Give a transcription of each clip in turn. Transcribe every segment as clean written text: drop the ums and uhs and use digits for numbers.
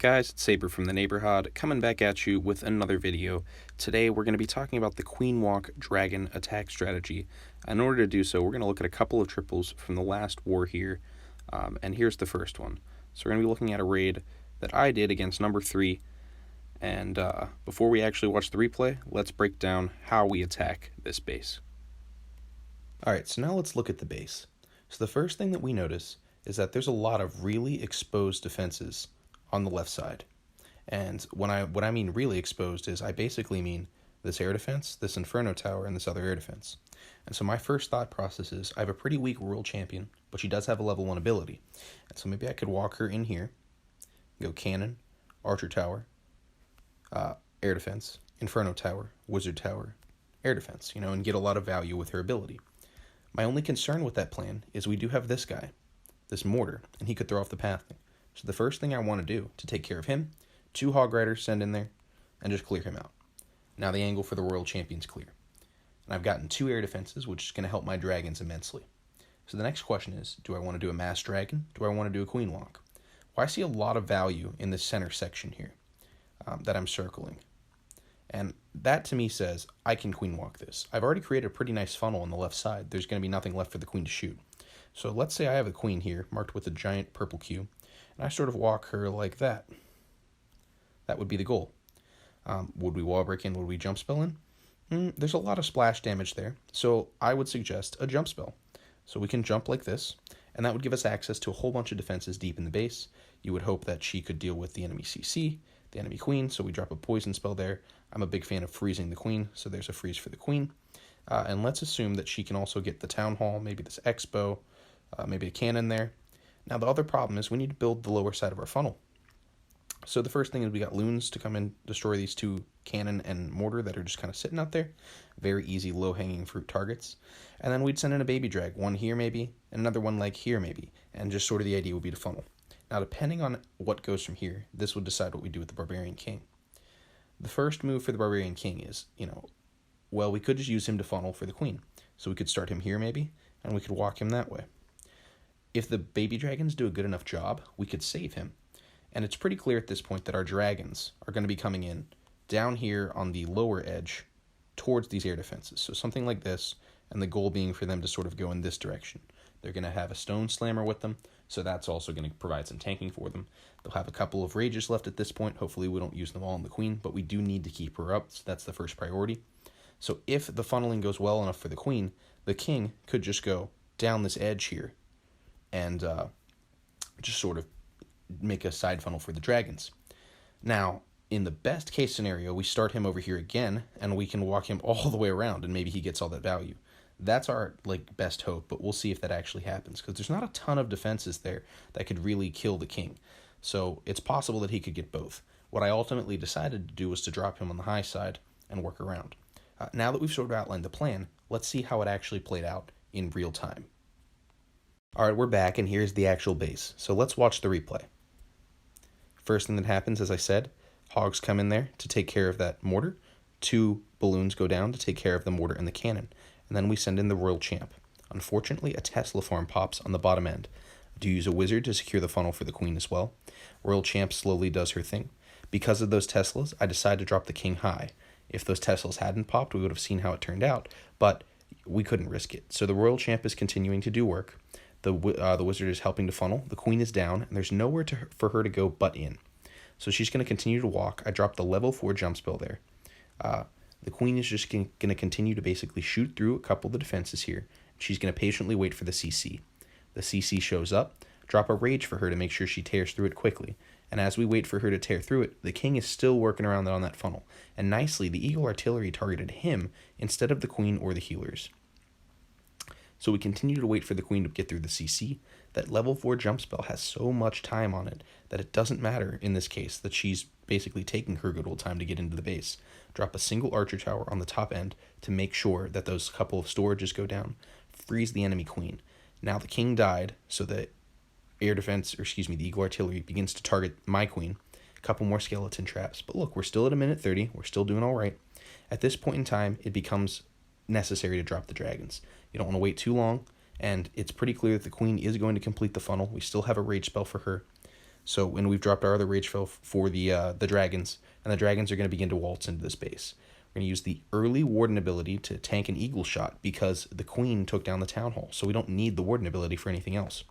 guys? It's Saber from the Neighborhood, coming back at you with another video. Today we're going to be talking about the Queen Walk Dragon attack strategy. In order to do so, we're going to look at a couple of triples from the last war here, and here's the first one. So we're going to be looking at a raid that I did against number 3, and before we actually watch the replay, let's break down how we attack this base. Alright, so now let's look at the base. So the first thing that we notice is that there's a lot of really exposed defenses on the left side. And what I mean really exposed is I basically mean this air defense, this Inferno Tower, and this other air defense. And so my first thought process is I have a pretty weak world champion, but she does have a level 1 ability. And so maybe I could walk her in here, go cannon, archer tower, air defense, Inferno Tower, wizard tower, air defense, and get a lot of value with her ability. My only concern with that plan is we do have this guy, this mortar, and he could throw off the pathing. So the first thing I want to do to take care of him, 2 Hog Riders send in there, and just clear him out. Now the angle for the Royal Champion's clear. And I've gotten 2 air defenses, which is going to help my dragons immensely. So the next question is, do I want to do a Mass Dragon? Do I want to do a Queen Walk? Well, I see a lot of value in this center section here that I'm circling. And that to me says, I can Queen Walk this. I've already created a pretty nice funnel on the left side. There's going to be nothing left for the Queen to shoot. So let's say I have a Queen here, marked with a giant purple Q, and I sort of walk her like that. That would be the goal. Would we wall break in? Would we jump spell in? There's a lot of splash damage there, so I would suggest a jump spell. So we can jump like this, and that would give us access to a whole bunch of defenses deep in the base. You would hope that she could deal with the enemy CC, the enemy queen, so we drop a poison spell there. I'm a big fan of freezing the queen, so there's a freeze for the queen. And let's assume that she can also get the town hall, maybe this Expo, maybe a cannon there. Now the other problem is we need to build the lower side of our funnel. So the first thing is we got loons to come and destroy these 2 cannon and mortar that are just kind of sitting out there. Very easy low-hanging fruit targets. And then we'd send in a baby drag, one here maybe, and another one like here maybe. And just sort of the idea would be to funnel. Now depending on what goes from here, this would decide what we do with the Barbarian King. The first move for the Barbarian King is, well, we could just use him to funnel for the queen. So we could start him here maybe, and we could walk him that way. If the baby dragons do a good enough job, we could save him. And it's pretty clear at this point that our dragons are going to be coming in down here on the lower edge towards these air defenses. So something like this, and the goal being for them to sort of go in this direction. They're going to have a stone slammer with them, so that's also going to provide some tanking for them. They'll have a couple of rages left at this point. Hopefully we don't use them all on the queen, but we do need to keep her up, so that's the first priority. So if the funneling goes well enough for the queen, the king could just go down this edge here and just sort of make a side funnel for the dragons. Now, in the best case scenario, we start him over here again, and we can walk him all the way around, and maybe he gets all that value. That's our best hope, but we'll see if that actually happens, because there's not a ton of defenses there that could really kill the king. So it's possible that he could get both. What I ultimately decided to do was to drop him on the high side and work around. Now that we've sort of outlined the plan, let's see how it actually played out in real time. Alright, we're back, and here's the actual base. So let's watch the replay. First thing that happens, as I said, hogs come in there to take care of that mortar. 2 balloons go down to take care of the mortar and the cannon. And then we send in the Royal Champ. Unfortunately, a Tesla farm pops on the bottom end. I do use a wizard to secure the funnel for the queen as well. Royal Champ slowly does her thing. Because of those Teslas, I decide to drop the king high. If those Teslas hadn't popped, we would have seen how it turned out, but we couldn't risk it. So the Royal Champ is continuing to do work. The wizard is helping to funnel. The queen is down, and there's nowhere for her to go but in. So she's going to continue to walk. I dropped the level 4 jump spell there. The queen is just going to continue to basically shoot through a couple of the defenses here. She's going to patiently wait for the CC. The CC shows up. Drop a rage for her to make sure she tears through it quickly. And as we wait for her to tear through it, the king is still working around on that funnel. And nicely, the Eagle Artillery targeted him instead of the queen or the healers. So we continue to wait for the queen to get through the CC. That level 4 jump spell has so much time on it that it doesn't matter in this case that she's basically taking her good old time to get into the base. Drop a single archer tower on the top end to make sure that those couple of storages go down. Freeze the enemy queen. Now the king died, so the the Eagle Artillery begins to target my queen. A couple more skeleton traps. But look, we're still at a minute 30. We're still doing all right. At this point in time, it becomes necessary to drop the dragons. You don't want to wait too long, and it's pretty clear that the queen is going to complete the funnel. We still have a rage spell for her. So when we've dropped our other rage spell for the dragons, and the dragons are going to begin to waltz into this base. We're going to use the early Warden ability to tank an Eagle Shot because the Queen took down the Town Hall, so we don't need the Warden ability for anything else.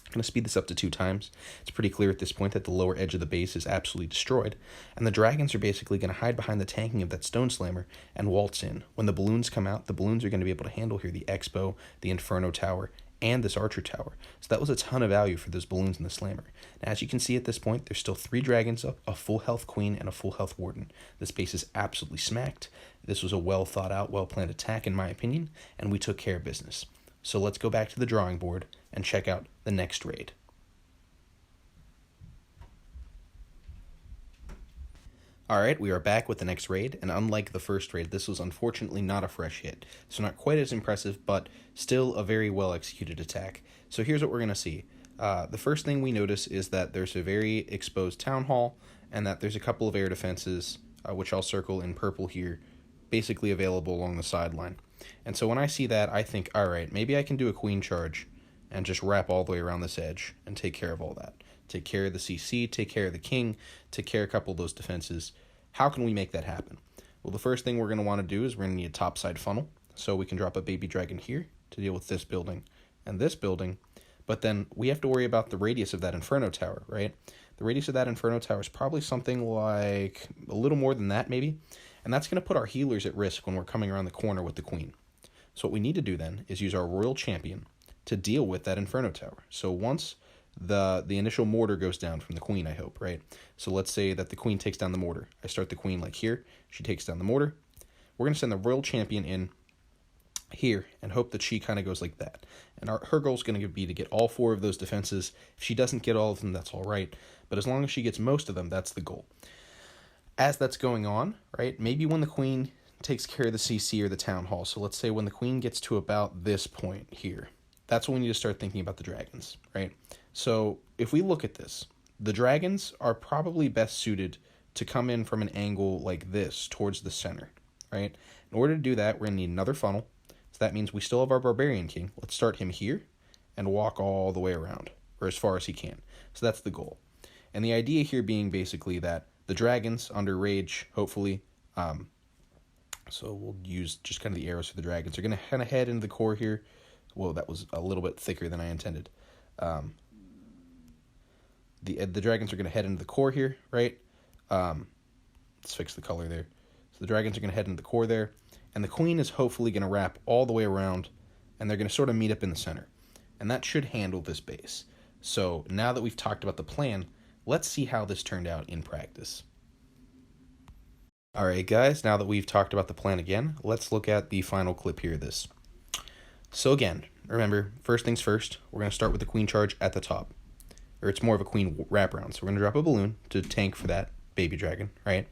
I'm going to speed this up to 2 times. It's pretty clear at this point that the lower edge of the base is absolutely destroyed, and the dragons are basically going to hide behind the tanking of that Stone Slammer and waltz in. When the balloons come out, the balloons are going to be able to handle here the Expo, the Inferno Tower, and this Archer Tower. So that was a ton of value for those balloons and the Slammer. Now, as you can see at this point, there's still 3 dragons up, a full health Queen, and a full health Warden. This base is absolutely smacked. This was a well thought out, well planned attack in my opinion, and we took care of business. So let's go back to the drawing board and check out the next raid. Alright, we are back with the next raid, and unlike the first raid, this was unfortunately not a fresh hit. So not quite as impressive, but still a very well executed attack. So here's what we're going to see. The first thing we notice is that there's a very exposed town hall, and that there's a couple of air defenses, which I'll circle in purple here, basically available along the sideline. And so when I see that, I think, alright, maybe I can do a queen charge and just wrap all the way around this edge and take care of all that. Take care of the CC, take care of the king, take care of a couple of those defenses. How can we make that happen? Well, the first thing we're going to want to do is we're going to need a topside funnel. So we can drop a baby dragon here to deal with this building and this building. But then we have to worry about the radius of that Inferno Tower, right? The radius of that Inferno Tower is probably something like a little more than that, maybe. And that's going to put our healers at risk when we're coming around the corner with the queen. So what we need to do then is use our Royal Champion to deal with that Inferno Tower. So once the initial mortar goes down from the queen, I hope, right? So let's say that the queen takes down the mortar. I start the queen like here. She takes down the mortar. We're going to send the Royal Champion in here and hope that she kind of goes like that. And her goal is going to be to get all 4 of those defenses. If she doesn't get all of them, that's all right. But as long as she gets most of them, that's the goal. As that's going on, right, maybe when the queen takes care of the CC or the town hall, so let's say when the queen gets to about this point here, that's when we need to start thinking about the dragons, right? So if we look at this, the dragons are probably best suited to come in from an angle like this towards the center, right? In order to do that, we're going to need another funnel. So that means we still have our Barbarian King. Let's start him here and walk all the way around, or as far as he can. So that's the goal. And the idea here being basically that the dragons under rage, hopefully, so we'll use just kind of the arrows for the dragons. They're going to kind of head into the core here. Whoa, that was a little bit thicker than I intended. The dragons are going to head into the core here, right? Let's fix the color there. So the dragons are going to head into the core there. And the queen is hopefully going to wrap all the way around. And they're going to sort of meet up in the center. And that should handle this base. So now that we've talked about the plan, let's see how this turned out in practice. Alright guys, now that we've talked about the plan again, let's look at the final clip here of this. So again, remember, first things first, we're going to start with the queen charge at the top. Or it's more of a queen wraparound. So we're going to drop a balloon to tank for that baby dragon, right?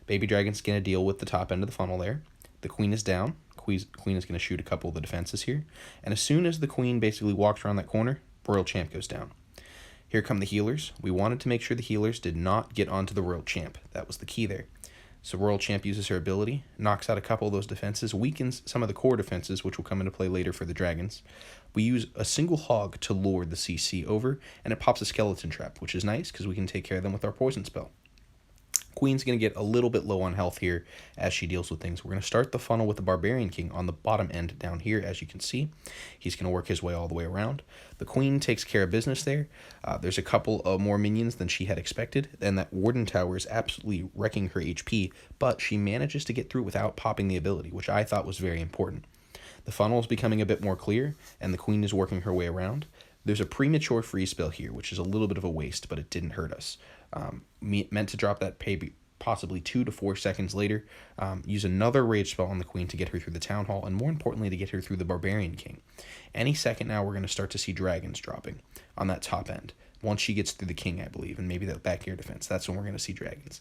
Baby dragon's going to deal with the top end of the funnel there. The queen is down. Queen is going to shoot a couple of the defenses here. And as soon as the queen basically walks around that corner, Royal Champ goes down. Here come the healers. We wanted to make sure the healers did not get onto the Royal Champ. That was the key there. So Royal Champ uses her ability, knocks out a couple of those defenses, weakens some of the core defenses, which will come into play later for the dragons. We use a single hog to lure the CC over, and it pops a skeleton trap, which is nice because we can take care of them with our poison spell. Queen's going to get a little bit low on health here as she deals with things. We're going to start the funnel with the Barbarian King on the bottom end down here, as you can see. He's going to work his way all the way around. The Queen takes care of business there. There's a couple of more minions than she had expected, and that Warden Tower is absolutely wrecking her HP, but she manages to get through without popping the ability, which I thought was very important. The funnel is becoming a bit more clear, and the Queen is working her way around. There's a premature freeze spell here, which is a little bit of a waste, but it didn't hurt us. Meant to drop that possibly 2 to 4 seconds later. Use another rage spell on the queen to get her through the town hall, and more importantly, to get her through the Barbarian King. Any second now, we're going to start to see dragons dropping on that top end. Once she gets through the king, I believe, and maybe that back air defense, that's when we're going to see dragons.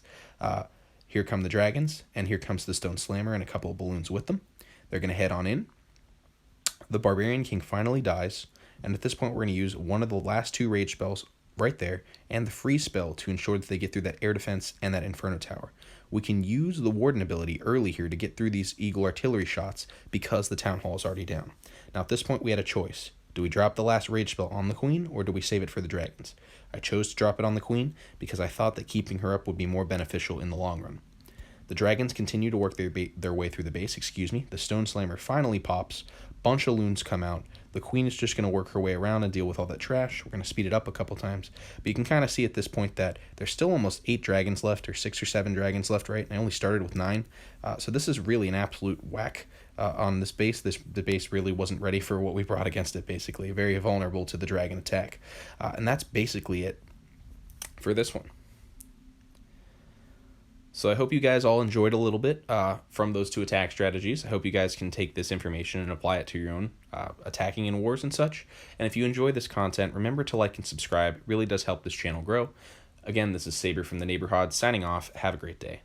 Here come the dragons, and here comes the Stone Slammer and a couple of balloons with them. They're going to head on in. The Barbarian King finally dies, and at this point, we're going to use one of the last 2 rage spells right there, and the freeze spell to ensure that they get through that air defense and that Inferno Tower. We can use the Warden ability early here to get through these Eagle artillery shots because the Town Hall is already down. Now at this point we had a choice. Do we drop the last rage spell on the queen, or do we save it for the dragons? I chose to drop it on the queen because I thought that keeping her up would be more beneficial in the long run. The dragons continue to work their way through the base, the Stone Slammer finally pops, bunch of loons come out, the queen is just going to work her way around and deal with all that trash. We're going to speed it up a couple times, but you can kind of see at this point that there's still almost 8 dragons left, or 6 or 7 dragons left, right? And I only started with 9, so this is really an absolute whack on this base. The base really wasn't ready for what we brought against it, basically. Very vulnerable to the dragon attack, and that's basically it for this one. So I hope you guys all enjoyed a little bit from those 2 attack strategies. I hope you guys can take this information and apply it to your own attacking in wars and such. And if you enjoy this content, remember to like and subscribe. It really does help this channel grow. Again, this is Saber from the Neighborhood signing off. Have a great day.